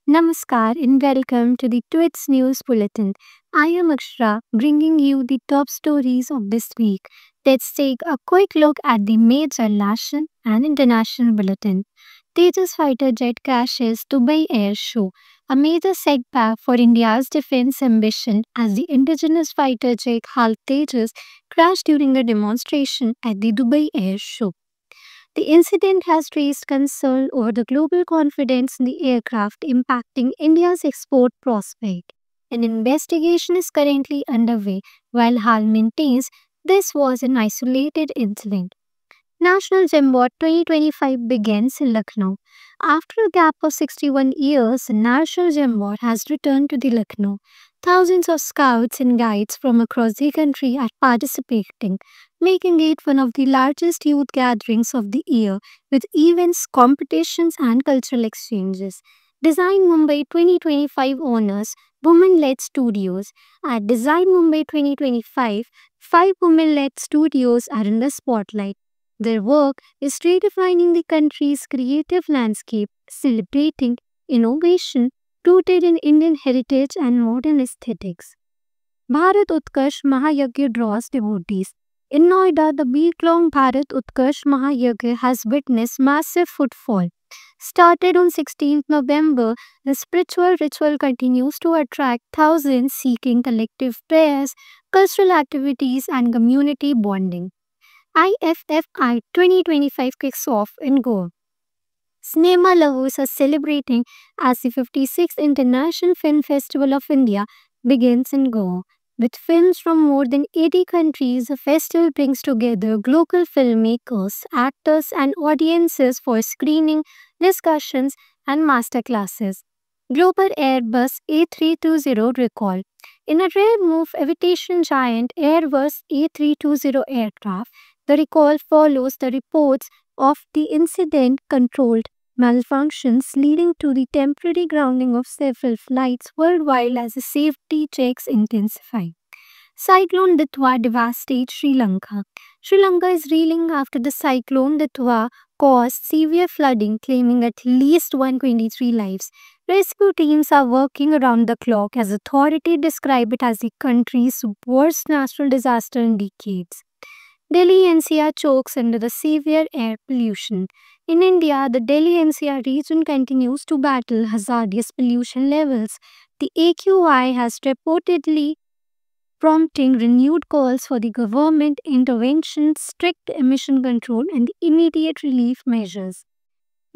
Namaskar and welcome to the Twits News Bulletin. I am Akshra, bringing you the top stories of this week. Let's take a quick look at the major national and international bulletin. Tejas fighter jet crashes Dubai Air Show, a major setback for India's defense ambition as the indigenous fighter jet HAL Tejas crashed during a demonstration at the Dubai Air Show. The incident has raised concern over the global confidence in the aircraft, impacting India's export prospect. An investigation is currently underway, while HAL maintains this was an isolated incident. National Gem Board 2025 begins in Lucknow. After a gap of 61 years, the National Gem Board has returned to the Lucknow. Thousands of scouts and guides from across the country are participating, making it one of the largest youth gatherings of the year with events, competitions, and cultural exchanges. Design Mumbai 2025 honors women led studios. At Design Mumbai 2025, five women led studios are in the spotlight. Their work is redefining the country's creative landscape, celebrating innovation rooted in Indian heritage and modern aesthetics. Bharat Utkarsh Mahayagya draws devotees. In Noida, the week-long Bharat Utkarsh Mahayagya has witnessed massive footfall. Started on 16th November, the spiritual ritual continues to attract thousands seeking collective prayers, cultural activities, and community bonding. IFFI 2025 kicks off in Goa. Cinema lovers are celebrating as the 56th International Film Festival of India begins in Goa. With films from more than 80 countries, the festival brings together global filmmakers, actors, and audiences for screening, discussions, and masterclasses. Global Airbus A320 recall. In a rare move, aviation giant Airbus A320 aircraft, the recall follows the reports of the incident controlled malfunctions leading to the temporary grounding of several flights worldwide as the safety checks intensify. Cyclone Ditwa devastates Sri Lanka. Sri Lanka is reeling after the cyclone Ditwa caused severe flooding, claiming at least 123 lives. Rescue teams are working around the clock as authorities describe it as the country's worst natural disaster in decades. Delhi NCR chokes under the severe air pollution. In India, the Delhi NCR region continues to battle hazardous pollution levels. The AQI has reportedly prompting renewed calls for the government intervention, strict emission control, and immediate relief measures.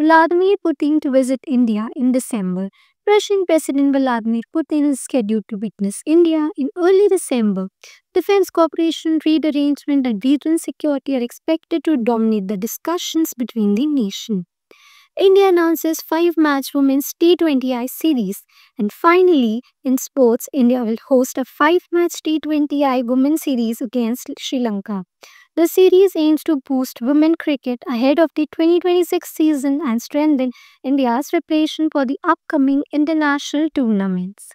Vladimir Putin to visit India in December. Russian President Vladimir Putin is scheduled to witness India in early December. Defense cooperation, trade arrangement, and regional security are expected to dominate the discussions between the nations. India announces 5-match Women's T20I series. And finally, in sports, India will host a 5-match T20I Women's series against Sri Lanka. The series aims to boost women cricket ahead of the 2026 season and strengthen India's preparation for the upcoming international tournaments.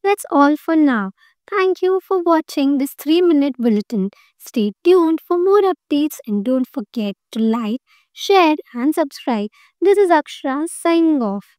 That's all for now. Thank you for watching this 3-minute bulletin. Stay tuned for more updates and don't forget to like, share, and subscribe. This is Akshra signing off.